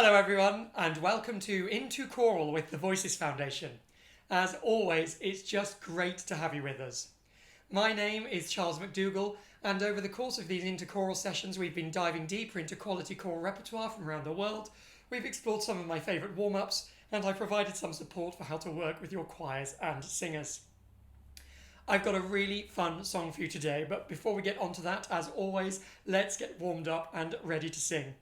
Hello everyone and welcome to Into Choral with the Voices Foundation. As always, it's just great to have you with us. My name is Charles MacDougall and over the course of these Into Choral sessions we've been diving deeper into quality choral repertoire from around the world. We've explored some of my favourite warm-ups and I've provided some support for how to work with your choirs and singers. I've got a really fun song for you today, but before we get onto that, as always, let's get warmed up and ready to sing.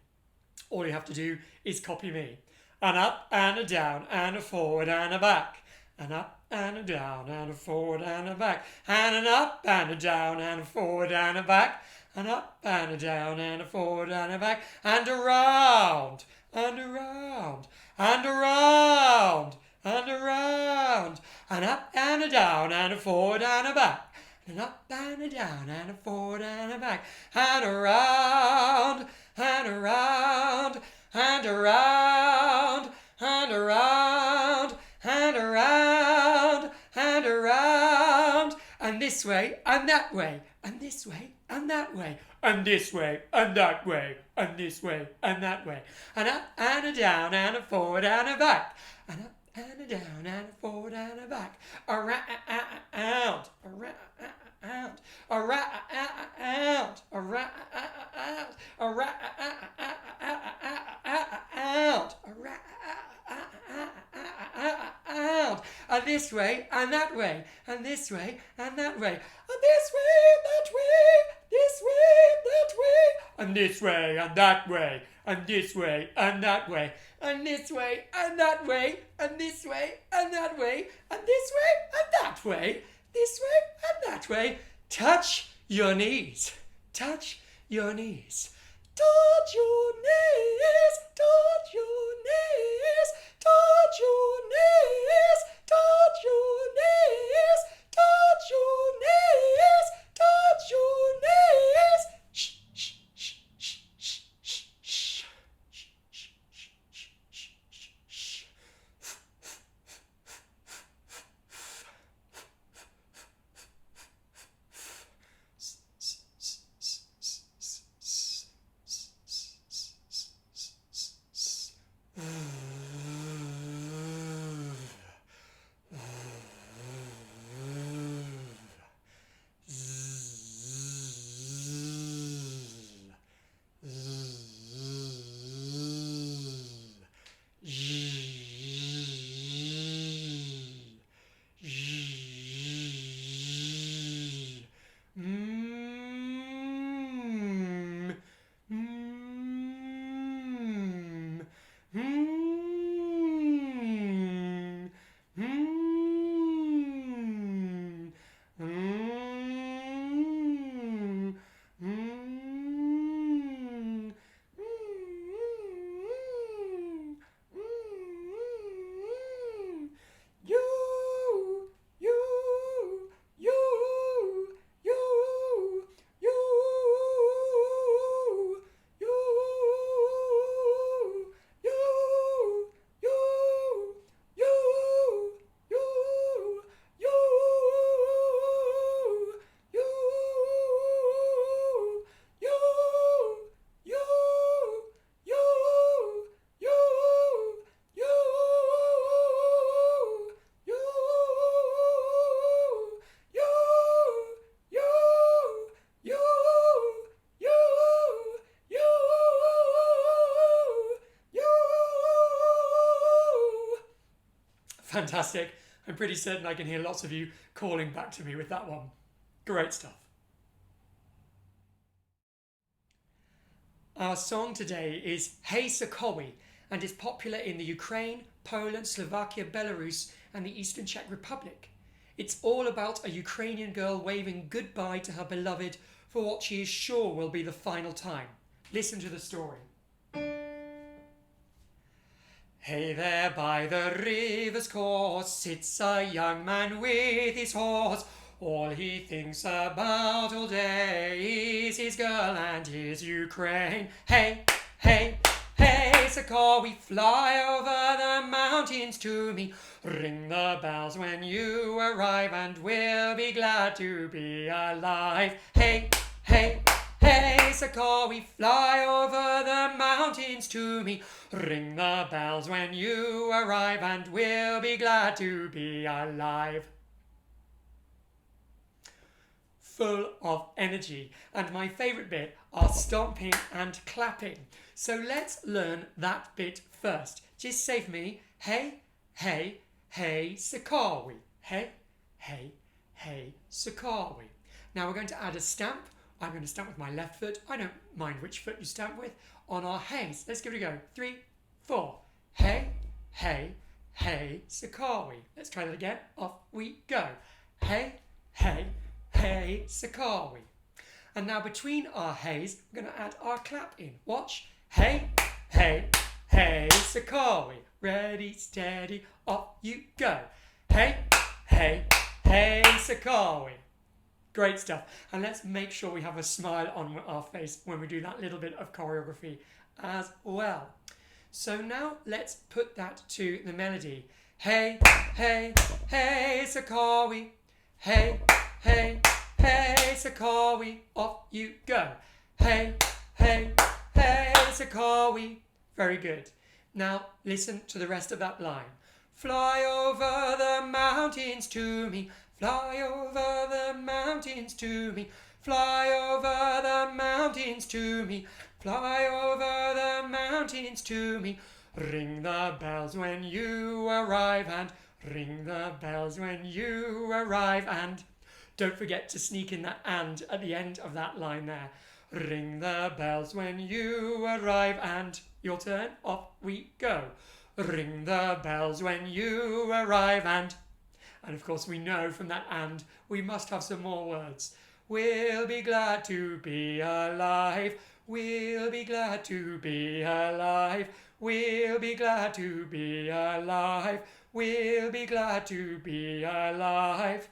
All you have to do is copy me. An up and a down and a forward and a back. An up and a down and a forward and a back. And an up and a down and a forward and a back. An up and a down and a forward and a back. And around and around and around and around. An up and a down and a forward and a back. An up and a down and a forward and a back. And around and around and around and around and around and around and this way and that way and this way and that way and this way and that way and this way and that way and up and a down and a forward and a back and up and a down and a forward and a back around around around around around and this way and that way and this way and that way and this way and that way this way and that way and this way and that way and this way and that way and this way and that way and this way and that way and this way and that way this way and that way. Touch your knees. Touch your knees. Touch your knees. Touch your knees. Touch your knees. Touch your knees. Touch your knees. Touch your knees. Shh, shh, shh, shh, shh, shh, shh. Fantastic. I'm pretty certain I can hear lots of you calling back to me with that one. Great stuff. Our song today is Hey Sokoly and is popular in the Ukraine, Poland, Slovakia, Belarus and the Eastern Czech Republic. It's all about a Ukrainian girl waving goodbye to her beloved for what she is sure will be the final time. Listen to the story. Hey, there by the river's course sits a young man with his horse. All he thinks about all day is his girl and his Ukraine. Hey, hey, hey, Sokoly, fly over the mountains to me. Ring the bells when you arrive and we'll be glad to be alive. Hey, hey, hey Sokoly, fly over the mountains to me. Ring the bells when you arrive, and we'll be glad to be alive. Full of energy, and my favourite bit are stomping and clapping. So let's learn that bit first. Just say for me, hey, hey, hey Sokoly. Hey, hey, hey Sokoly. Now we're going to add a stamp. I'm going to stamp with my left foot. I don't mind which foot you stamp with. On our heys. Let's give it a go. 3, 4. Hey, hey, hey Sokoly. Let's try that again. Off we go. Hey, hey, hey Sokoly. And now between our heys, we're going to add our clap in. Watch. Hey, hey, hey Sokoly. Ready, steady, off you go. Hey, hey, hey Sokoly. Great stuff. And let's make sure we have a smile on our face when we do that little bit of choreography as well. So now let's put that to the melody. Hey, hey, hey Sokoly. Hey, hey, hey Sokoly. Off you go. Hey, hey, hey Sokoly. Very good. Now listen to the rest of that line. Fly over the mountains to me. Fly over the mountains to me. Fly over the mountains to me. Fly over the mountains to me. Ring the bells when you arrive, and ring the bells when you arrive, and don't forget to sneak in that and at the end of that line there. Ring the bells when you arrive, and your turn, off we go. Ring the bells when you arrive, and of course we know from that and we must have some more words. We'll be glad to be alive. We'll be glad to be alive. We'll be glad to be alive. We'll be glad to be alive.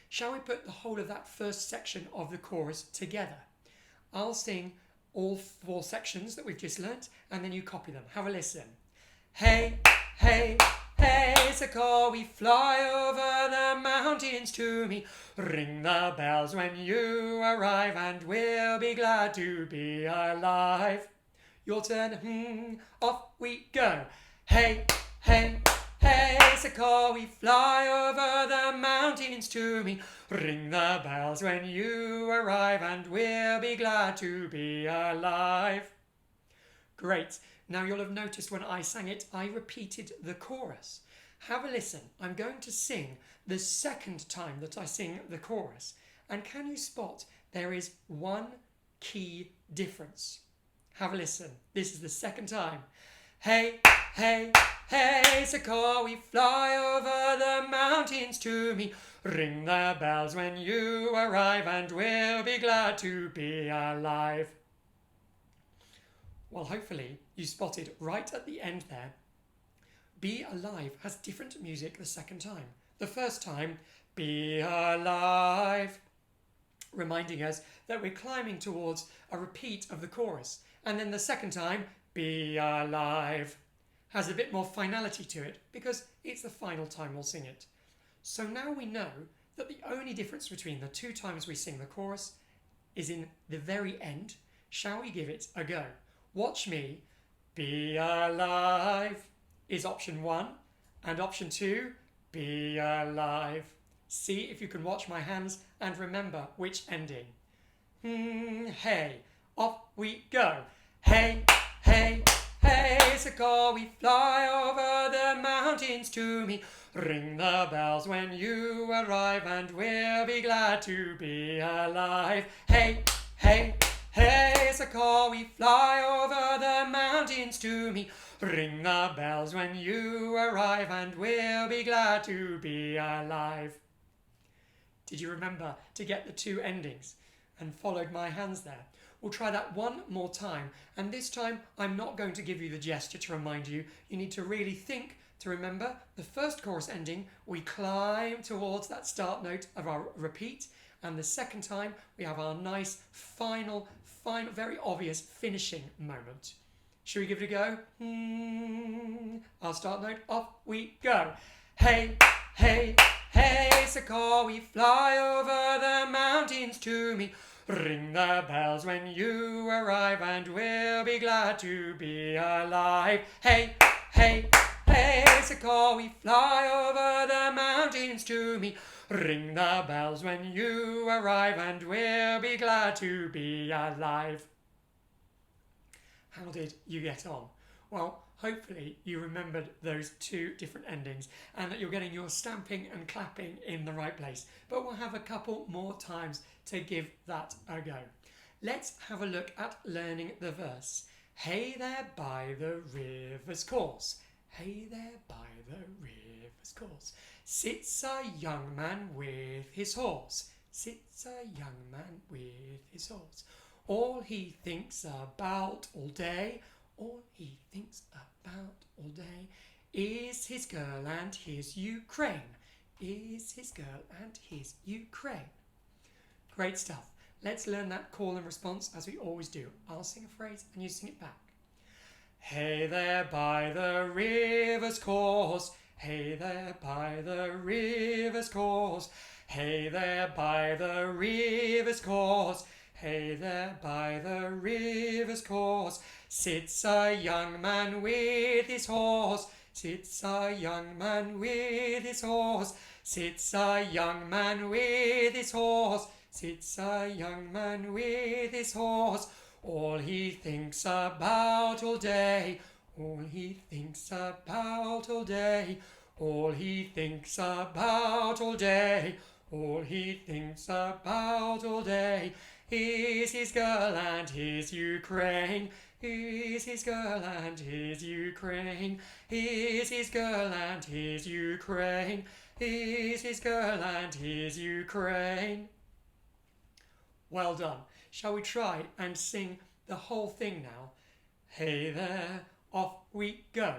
Shall we put the whole of that first section of the chorus together? I'll sing all 4 sections that we've just learnt, and then you copy them. Have a listen. Hey, hey, hey Sokoly, fly over the mountains to me. Ring the bells when you arrive, and we'll be glad to be alive. Your turn, off we go. Hey, hey, hey Sokoly, fly over the mountains to me. Ring the bells when you arrive, and we'll be glad to be alive. Great. Now you'll have noticed when I sang it, I repeated the chorus. Have a listen. I'm going to sing the second time that I sing the chorus. And can you spot there is one key difference? Have a listen. This is the second time. Hey, hey, hey Sokoly, fly over the mountains to me. Ring the bells when you arrive, and we'll be glad to be alive. Well, hopefully you spotted right at the end there. Be Alive has different music the second time. The first time, be alive, reminding us that we're climbing towards a repeat of the chorus. And then the second time, be alive, has a bit more finality to it because it's the final time we'll sing it. So now we know that the only difference between the 2 times we sing the chorus is in the very end. Shall we give it a go? Watch me. Be alive is option 1, and option 2, be alive. See if you can watch my hands and remember which ending. Hey, off we go. Hey, hey, hey Sokoly, fly over the mountains to me. Ring the bells when you arrive, and we'll be glad to be alive. Hey, hey, hey Sokoly, fly over the mountains to me. Ring the bells when you arrive, and we'll be glad to be alive. Did you remember to get the 2 endings and followed my hands there? We'll try that one more time, and this time I'm not going to give you the gesture to remind you. You need to really think to remember the first chorus ending. We climb towards that start note of our repeat, and the second time we have our nice final, very obvious finishing moment. Should we give it a go? Our start note, off we go. Hey, hey, hey Sokoly, fly over the mountains to me. Ring the bells when you arrive, and we'll be glad to be alive. Hey, hey, hey, Sokoly, fly over the mountains to me. Ring the bells when you arrive, and we'll be glad to be alive. How did you get on? Well, hopefully you remembered those two different endings and that you're getting your stamping and clapping in the right place. But we'll have a couple more times to give that a go. Let's have a look at learning the verse. Hey there by the river's course. Hey there by the river's course. Sits a young man with his horse. Sits a young man with his horse. All he thinks about all day, all he thinks about all day is his girl and his Ukraine. Is his girl and his Ukraine. Great stuff. Let's learn that call and response as we always do. I'll sing a phrase and you sing it back. Hey there by the river's course. Hey there by the river's course. Hey there by the river's course. Hey there by the river's course. Sits a young man with his horse. Sits a young man with his horse. Sits a young man with his horse. Sits a young man with his horse. All he thinks about all day. All he thinks about all day. All he thinks about all day. All he thinks about all day is his girl and his Ukraine. Is his girl and his Ukraine. Is his girl and his Ukraine. Is his girl and his Ukraine. Well done. Shall we try and sing the whole thing now? Hey there, off we go.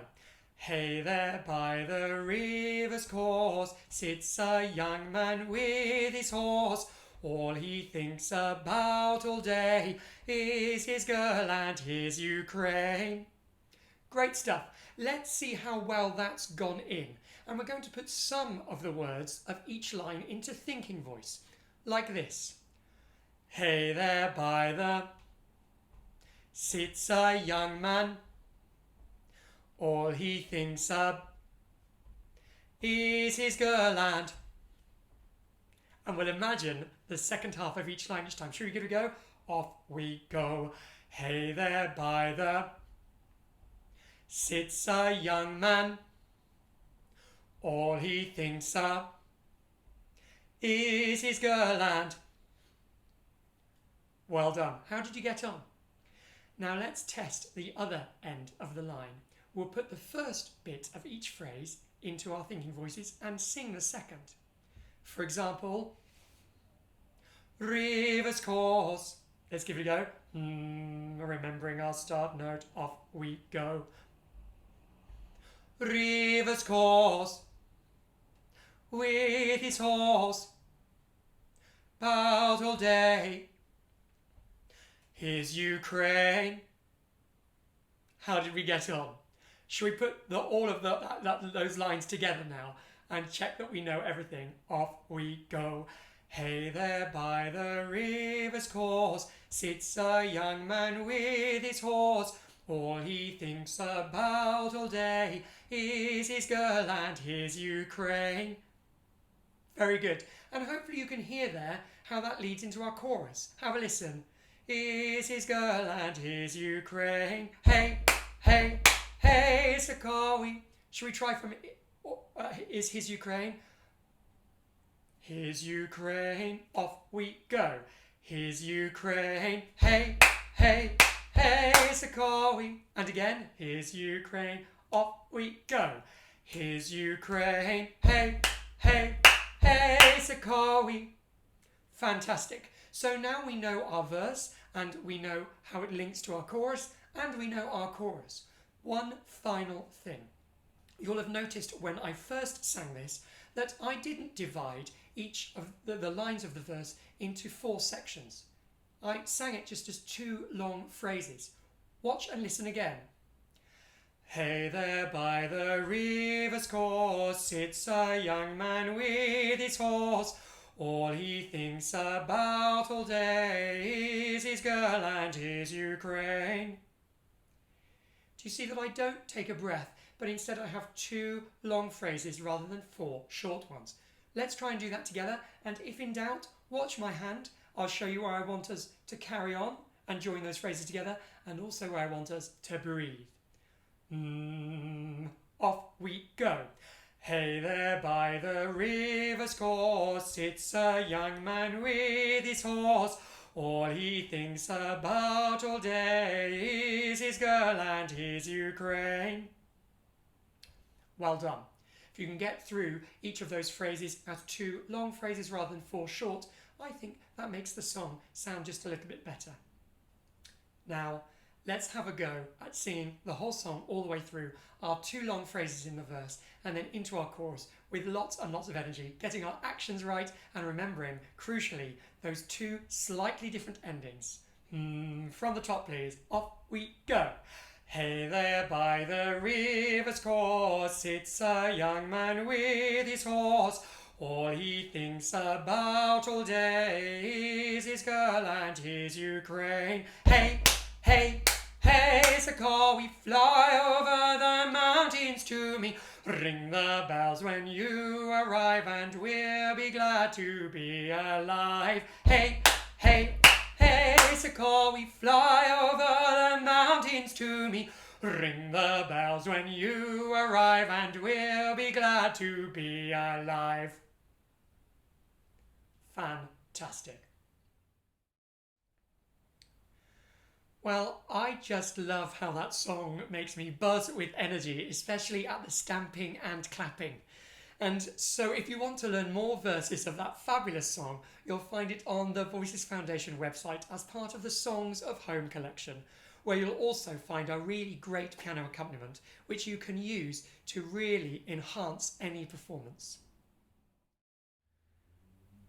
Hey there by the river's course. Sits a young man with his horse. All he thinks about all day is his girl and his Ukraine. Great stuff. Let's see how well that's gone in. And we're going to put some of the words of each line into thinking voice, like this. Hey there by the sits a young man. All he thinks of is his girl and we'll imagine the second half of each line each time. Should we give it a go? Off we go. Hey there by the sits a young man. All he thinks of is his girl and. Well done. How did you get on? Now let's test the other end of the line. We'll put the first bit of each phrase into our thinking voices and sing the second. For example, river's course. Let's give it a go. Remembering our start note, off we go. River's course. With his horse. About all day. His Ukraine. How did we get on? Should we put all of those lines together now and check that we know everything? Off we go. Hey there by the river's course. Sits a young man with his horse. All he thinks about all day is his girl and his Ukraine. Very good. And hopefully you can hear there how that leads into our chorus. Have a listen. Is his girl and his Ukraine. Hey, hey, hey, Sokoly. Should we try from is his Ukraine? His Ukraine. Off we go. His Ukraine. Hey, hey, hey, Sokoly. And again, his Ukraine. Off we go. His Ukraine. Hey, hey, hey, Sokoly. Fantastic. So now we know our verse and we know how it links to our chorus and we know our chorus. One final thing. You'll have noticed when I first sang this that I didn't divide each of the lines of the verse into 4 sections. I sang it just as 2 long phrases. Watch and listen again. Hey there by the river's course sits a young man with his horse. All he thinks about all day is his girl and his Ukraine. Do you see that I don't take a breath, but instead I have 2 long phrases rather than 4 short ones? Let's try and do that together, and if in doubt, watch my hand. I'll show you where I want us to carry on and join those phrases together, and also where I want us to breathe. Off we go. Hey there by the river's course sits a young man with his horse. All he thinks about all day is his girl and his Ukraine. Well done. If you can get through each of those phrases as 2 long phrases rather than 4 short, I think that makes the song sound just a little bit better. Now, let's have a go at singing the whole song all the way through, our 2 long phrases in the verse, and then into our chorus with lots and lots of energy, getting our actions right and remembering, crucially, those 2 slightly different endings. From the top, please. Off we go. Hey there by the river's course sits a young man with his horse. All he thinks about all day is his girl and his Ukraine. Hey, hey, hey, Sokoly, fly over the mountains to me. Ring the bells when you arrive and we'll be glad to be alive. Hey, hey, hey, Sokoly, fly over the mountains to me. Ring the bells when you arrive and we'll be glad to be alive. Fantastic. Well, I just love how that song makes me buzz with energy, especially at the stamping and clapping. And so if you want to learn more verses of that fabulous song, you'll find it on the Voices Foundation website as part of the Songs of Home collection, where you'll also find a really great piano accompaniment, which you can use to really enhance any performance.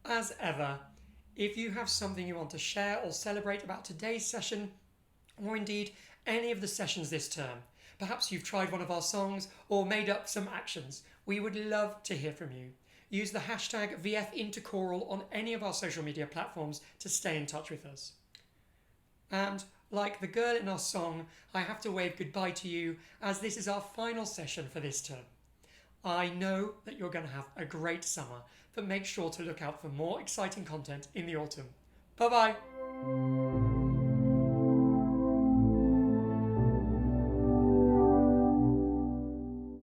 As ever, if you have something you want to share or celebrate about today's session, or indeed any of the sessions this term, perhaps you've tried one of our songs or made up some actions, we would love to hear from you. Use the hashtag VFIntoChoral on any of our social media platforms to stay in touch with us. And like the girl in our song, I have to wave goodbye to you as this is our final session for this term. I know that you're going to have a great summer, but make sure to look out for more exciting content in the autumn. Bye bye!